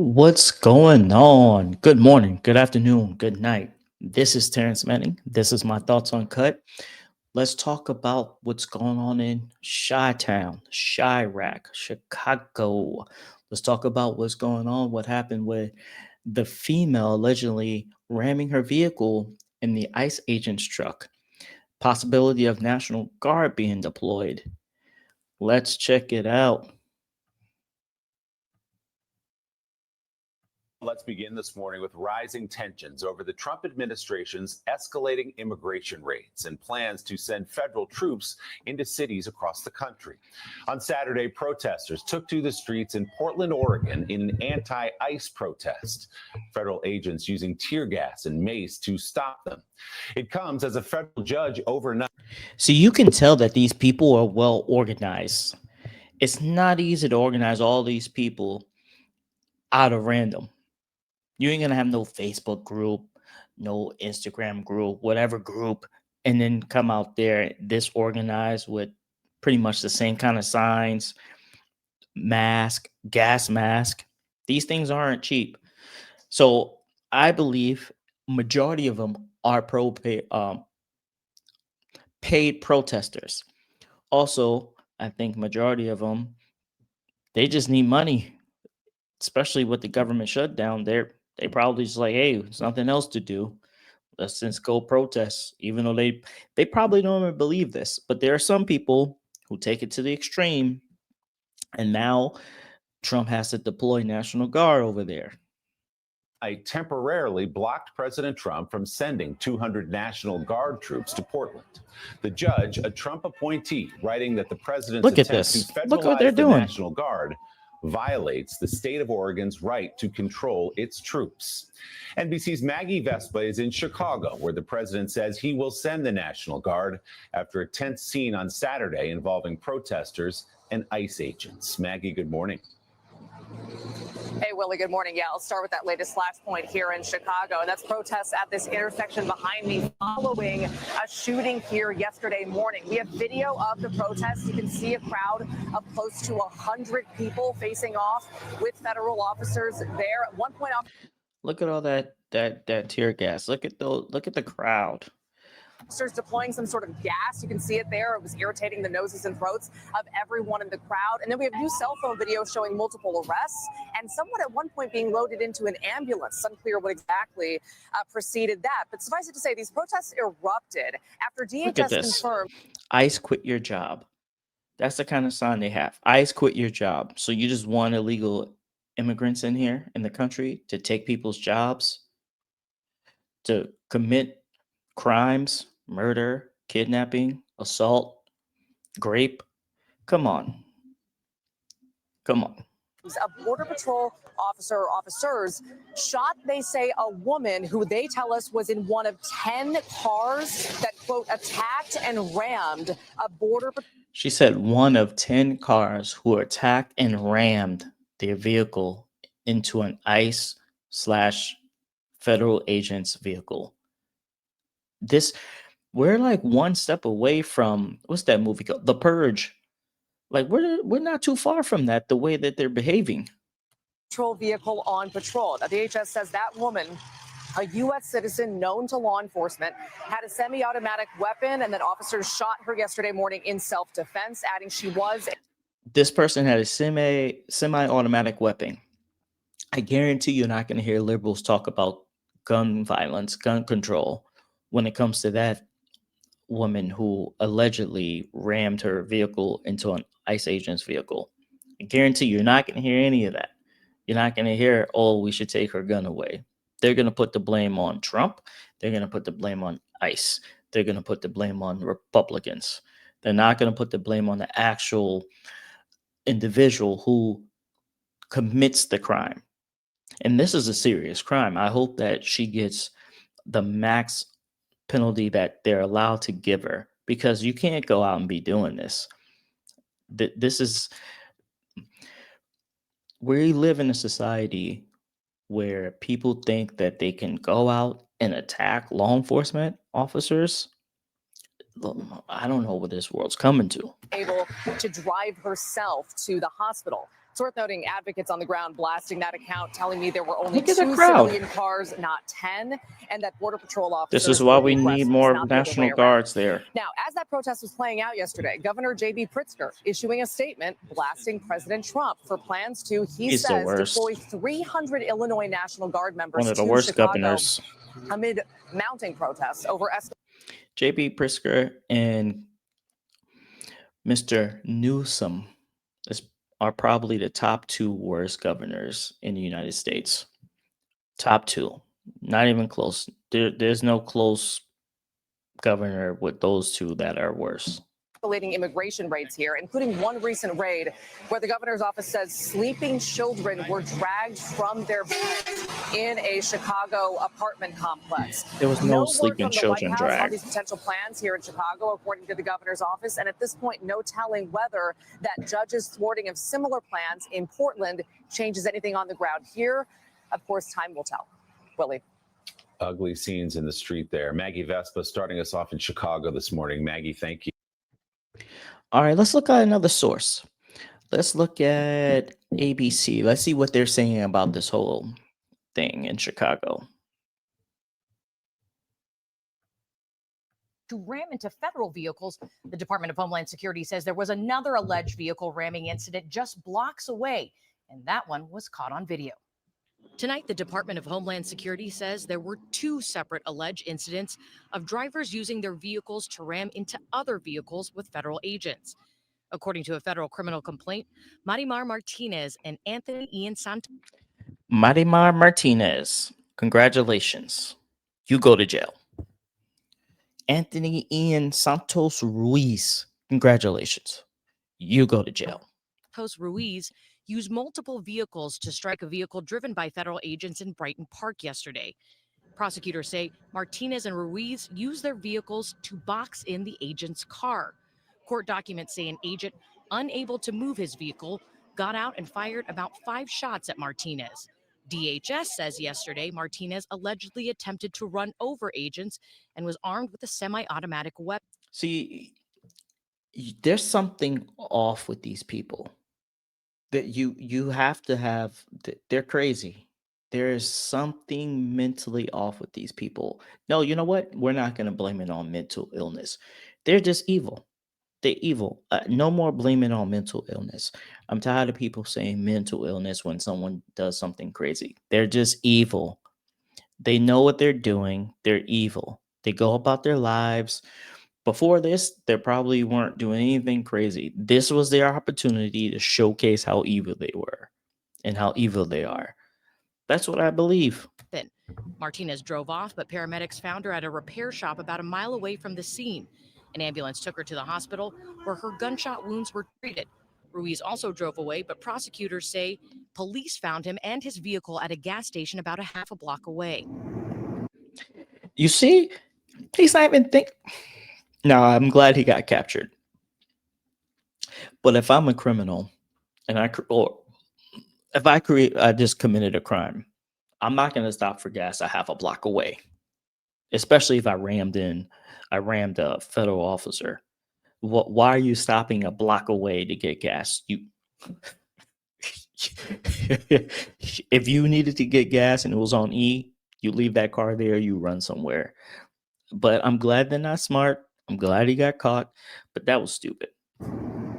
What's going on? Good morning, good afternoon, good night. This is Terrence Manning. This is my thoughts on cut. Let's talk about what's going on in Chi-Town, Chirac, Chicago. Let's talk about what's going on, what happened with the female allegedly ramming her vehicle in the ICE agent's truck. Possibility of National Guard being deployed. Let's check it out. Let's begin this morning with rising tensions over the Trump administration's escalating immigration raids and plans to send federal troops into cities across the country. On Saturday, protesters took to the streets in Portland, Oregon in an anti-ICE protest. Federal agents using tear gas and mace to stop them. It comes as a federal judge overnight. So you can tell that these people are well organized. It's not easy to organize all these people out of random. You ain't gonna have no Facebook group, no Instagram group, whatever group, and then come out there disorganized with pretty much the same kind of signs, mask, gas mask. These things aren't cheap. So I believe majority of them are paid protesters. Also, I think majority of them they just need money, especially with the government shutdown. They probably just like, hey, something else to do. Let's just go protest, even though they probably don't even believe this. But there are some people who take it to the extreme, and now Trump has to deploy National Guard over there. I temporarily blocked President Trump from sending 200 National Guard troops to Portland. The judge, a Trump appointee, writing that the president's Look at attempt to this. Look what they're federalize the doing. National Guard violates the state of Oregon's right to control its troops. NBC's Maggie Vespa is in Chicago, where the president says he will send the National Guard after a tense scene on Saturday involving protesters and ICE agents. Maggie, good morning. Hey, Willie, good morning. Yeah, I'll start with that latest flashpoint here in Chicago. And that's protests at this intersection behind me following a shooting here yesterday morning. We have video of the protests. You can see a crowd of close to 100 people facing off with federal officers there. At one point, Look at all that tear gas. Look at the crowd. officers deploying some sort of gas. You can see it there. It was irritating the noses and throats of everyone in the crowd. And then we have new cell phone video showing multiple arrests and someone at one point being loaded into an ambulance. It's unclear what exactly preceded that. But suffice it to say, these protests erupted after DHS confirmed. ICE quit your job. That's the kind of sign they have. ICE quit your job. So you just want illegal immigrants in here in the country to take people's jobs, to commit crimes, murder, kidnapping, assault, grape. Come on. Come on. A Border Patrol officer or officers shot, they say, a woman who they tell us was in one of 10 cars that, quote, attacked and rammed a border. She said one of 10 cars who attacked and rammed their vehicle into an ICE slash federal agent's vehicle. We're like one step away from, what's that movie called? The Purge. Like we're not too far from that, the way that they're behaving. Patrol vehicle on patrol. Now, DHS says that woman, a U.S. citizen known to law enforcement, had a semi-automatic weapon and that officers shot her yesterday morning in self-defense, adding she was. This person had a semi-automatic weapon. I guarantee you're not going to hear liberals talk about gun violence, gun control when it comes to that woman who allegedly rammed her vehicle into an ICE agent's vehicle. I guarantee you're not going to hear any of that. You're not going to hear, oh, we should take her gun away. They're going to put the blame on Trump. They're going to put the blame on ICE. They're going to put the blame on Republicans. They're not going to put the blame on the actual individual who commits the crime. And this is a serious crime. I hope that she gets the max penalty that they're allowed to give her, because you can't go out and be doing this. We live in a society where people think that they can go out and attack law enforcement officers. I don't know what this world's coming to. Able to drive herself to the hospital. It's worth noting advocates on the ground blasting that account, telling me there were only Look at the 2 crowd. civilian cars, not 10, and that Border Patrol officers This is why were the we need aggressors, more not the other way National around. Guards there. Now, as that protest was playing out yesterday, Governor J.B. Pritzker issuing a statement blasting President Trump for plans to, he He's the says, worst. deploy 300 Illinois National Guard members One of the to worst Chicago governors. amid mounting protests over J.B. Pritzker and Mr. Newsom are probably the top 2 worst governors in the United States. Top 2. Not even close. There's no close governor with those 2 that are worse. escalating immigration raids here, including one recent raid where the governor's office says sleeping children were dragged from their beds in a Chicago apartment complex. There was no word sleeping from the White children House on dragged. these potential plans here in Chicago, according to the governor's office. And at this point, no telling whether that judge's thwarting of similar plans in Portland changes anything on the ground here. Of course, time will tell. Willie. Ugly scenes in the street there. Maggie Vespa starting us off in Chicago this morning. Maggie, thank you. All right, let's look at another source. Let's look at ABC. Let's see what they're saying about this whole thing in Chicago. To ram into federal vehicles, the Department of Homeland Security says there was another alleged vehicle ramming incident just blocks away, and that one was caught on video. Tonight, the Department of Homeland Security says there were 2 separate alleged incidents of drivers using their vehicles to ram into other vehicles with federal agents. According to a federal criminal complaint, Marimar Martinez and Anthony Ian Santos. Marimar Martinez, congratulations. You go to jail. Anthony Ian Santos Ruiz, congratulations. You go to jail. Ruiz used multiple vehicles to strike a vehicle driven by federal agents in Brighton Park yesterday. Prosecutors say Martinez and Ruiz used their vehicles to box in the agent's car. Court documents say an agent, unable to move his vehicle, got out and fired about 5 shots at Martinez. DHS says yesterday Martinez allegedly attempted to run over agents and was armed with a semi-automatic weapon. See, there's something off with these people. That you have to have. They're crazy. There is something mentally off with these people. No, you know what? We're not going to blame it on mental illness. They're just evil. They're evil. No more blaming on mental illness. I'm tired of people saying mental illness when someone does something crazy. They're just evil. They know what they're doing. They're evil. They go about their lives. Before this, they probably weren't doing anything crazy. This was their opportunity to showcase how evil they were and how evil they are. That's what I believe. Martinez drove off, but paramedics found her at a repair shop about a mile away from the scene. An ambulance took her to the hospital where her gunshot wounds were treated. Ruiz also drove away, but prosecutors say police found him and his vehicle at a gas station about a half a block away. You see, he's not even think. No, I'm glad he got captured. But if I'm a criminal and I just committed a crime, I'm not going to stop for gas a half a block away. Especially if I rammed a federal officer. Why are you stopping a block away to get gas? If you needed to get gas and it was on E, you leave that car there, you run somewhere. But I'm glad they're not smart. I'm glad he got caught, but that was stupid.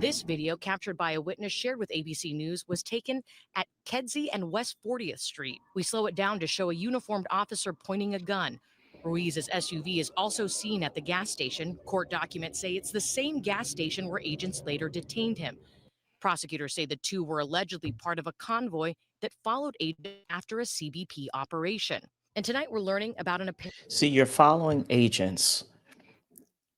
This video, captured by a witness shared with ABC News, was taken at Kedzie and West 40th Street. We slow it down to show a uniformed officer pointing a gun. Ruiz's SUV is also seen at the gas station. Court documents say it's the same gas station where agents later detained him. Prosecutors say the 2 were allegedly part of a convoy that followed agents after a CBP operation. And tonight we're learning about an opinion. See, you're following agents,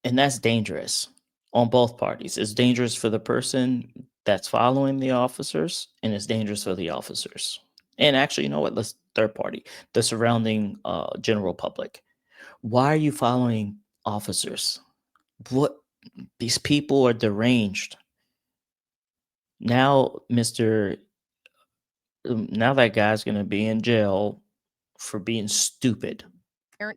and that's dangerous on both parties. It's dangerous for the person that's following the officers, and it's dangerous for the officers. And actually, you know what? Let's third party, the surrounding general public. Why are you following officers? What? These people are deranged. Now, now that guy's going to be in jail for being stupid.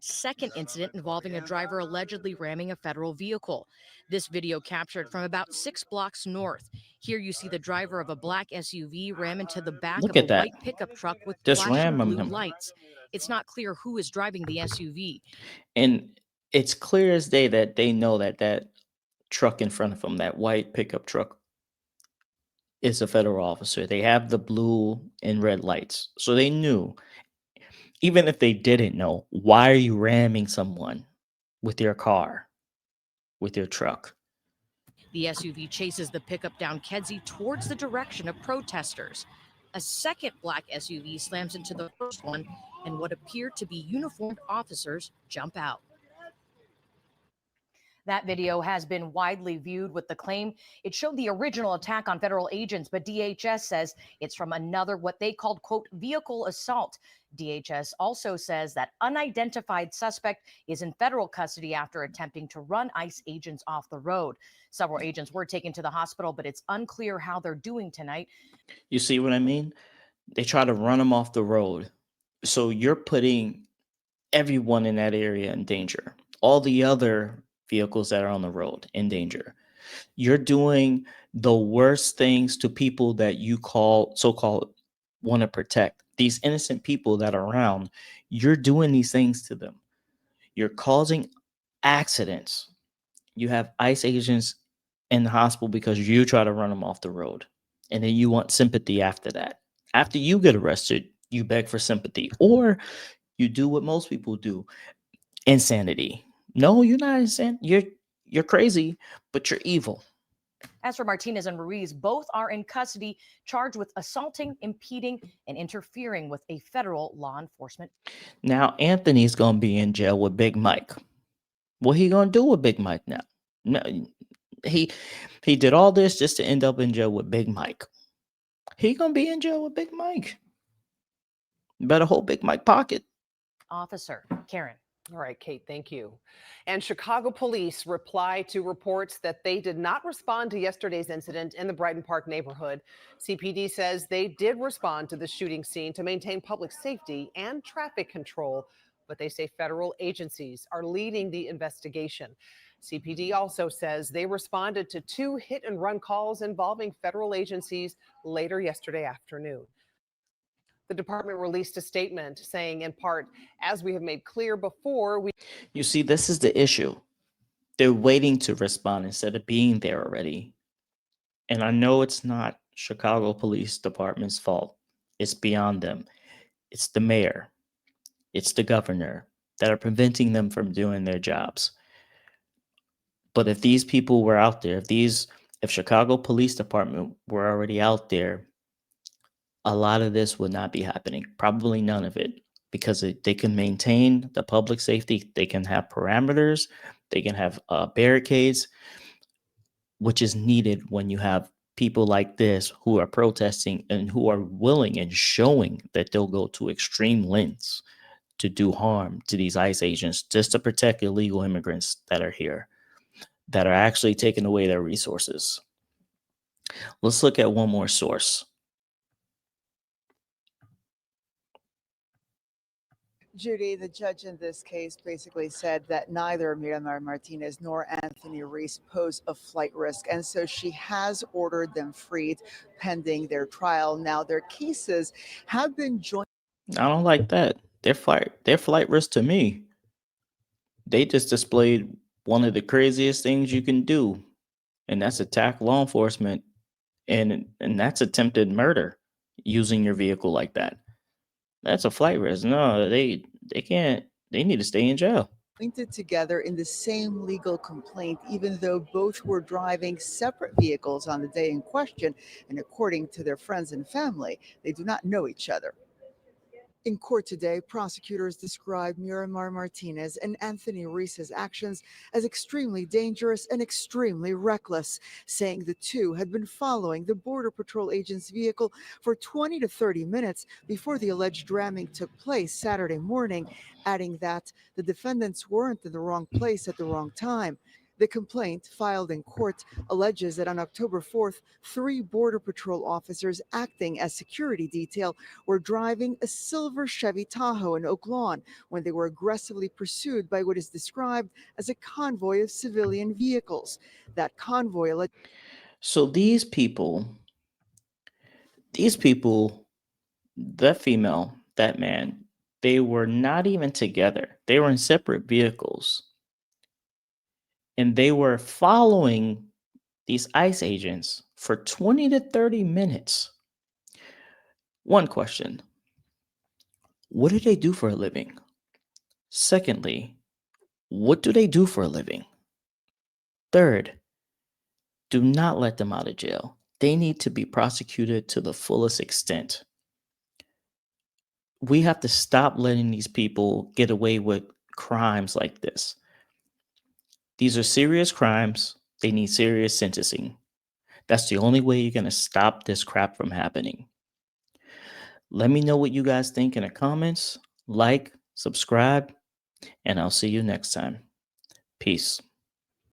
second incident involving a driver allegedly ramming a federal vehicle. This video captured from about 6 blocks north. Here you see the driver of a black SUV ram into the back Look of a at that. white pickup truck with Just flashing ram blue him. lights. It's not clear who is driving the SUV. And it's clear as day that they know that that truck in front of them, that white pickup truck, is a federal officer. They have the blue and red lights. So they knew. Even if they didn't know, why are you ramming someone with your car, with your truck? The SUV chases the pickup down Kedzie towards the direction of protesters. A second black SUV slams into the first one, and what appear to be uniformed officers jump out. That video has been widely viewed with the claim it showed the original attack on federal agents, but DHS says it's from another, what they called, quote, vehicle assault. DHS also says that unidentified suspect is in federal custody after attempting to run ICE agents off the road. Several agents were taken to the hospital, but it's unclear how they're doing tonight. You see what I mean? They try to run them off the road. So you're putting everyone in that area in danger. All the other vehicles that are on the road in danger. You're doing the worst things to people that you call so-called want to protect. These innocent people that are around, you're doing these things to them. You're causing accidents. You have ICE agents in the hospital because you try to run them off the road. And then you want sympathy after that. After you get arrested, you beg for sympathy. Or you do what most people do. Insanity. No, you're not insane. You're crazy, but you're evil. As for Martinez and Ruiz, both are in custody, charged with assaulting, impeding, and interfering with a federal law enforcement. Now Anthony's gonna be in jail with Big Mike. What he gonna do with Big Mike now? No, he he did all this just to end up in jail with Big Mike. He gonna be in jail with Big Mike. Better hold Big Mike pocket. Officer Karen. All right, Kate, thank you. And Chicago police reply to reports that they did not respond to yesterday's incident in the Brighton Park neighborhood. CPD says they did respond to the shooting scene to maintain public safety and traffic control, but they say federal agencies are leading the investigation. CPD also says they responded to 2 hit-and-run calls involving federal agencies later yesterday afternoon. The department released a statement saying, in part, as we have made clear before, You see, this is the issue. They're waiting to respond instead of being there already. And I know it's not Chicago Police Department's fault. It's beyond them. It's the mayor. It's the governor that are preventing them from doing their jobs. But if these people were out there, if Chicago Police Department were already out there, a lot of this would not be happening. Probably none of it, because they can maintain the public safety. They can have parameters. They can have barricades, which is needed when you have people like this who are protesting and who are willing and showing that they'll go to extreme lengths to do harm to these ICE agents just to protect illegal immigrants that are here, that are actually taking away their resources. Let's look at one more source. Judy, the judge in this case basically said that neither Miramar Martinez nor Anthony Reese pose a flight risk. And so she has ordered them freed pending their trial. Now, their cases have been joined. I don't like that. Their flight risk to me. They just displayed one of the craziest things you can do, and that's attack law enforcement, and that's attempted murder using your vehicle like that. That's a flight risk. No, they can't. They need to stay in jail. Pointed together in the same legal complaint, even though both were driving separate vehicles on the day in question. And according to their friends and family, they do not know each other. In court today, prosecutors described Miramar Martinez and Anthony Reese's actions as extremely dangerous and extremely reckless, saying the two had been following the Border Patrol agent's vehicle for 20 to 30 minutes before the alleged ramming took place Saturday morning, adding that the defendants weren't in the wrong place at the wrong time. The complaint, filed in court, alleges that on October 4th, 3 Border Patrol officers acting as security detail were driving a silver Chevy Tahoe in Oak Lawn when they were aggressively pursued by what is described as a convoy of civilian vehicles. That convoy So these people, that female, that man, they were not even together. They were in separate vehicles and they were following these ICE agents for 20 to 30 minutes. One question: what do they do for a living? Secondly, what do they do for a living? Third, do not let them out of jail. They need to be prosecuted to the fullest extent. We have to stop letting these people get away with crimes like this. These are serious crimes. They need serious sentencing. That's the only way you're going to stop this crap from happening. Let me know what you guys think in the comments. Like, subscribe, and I'll see you next time. Peace.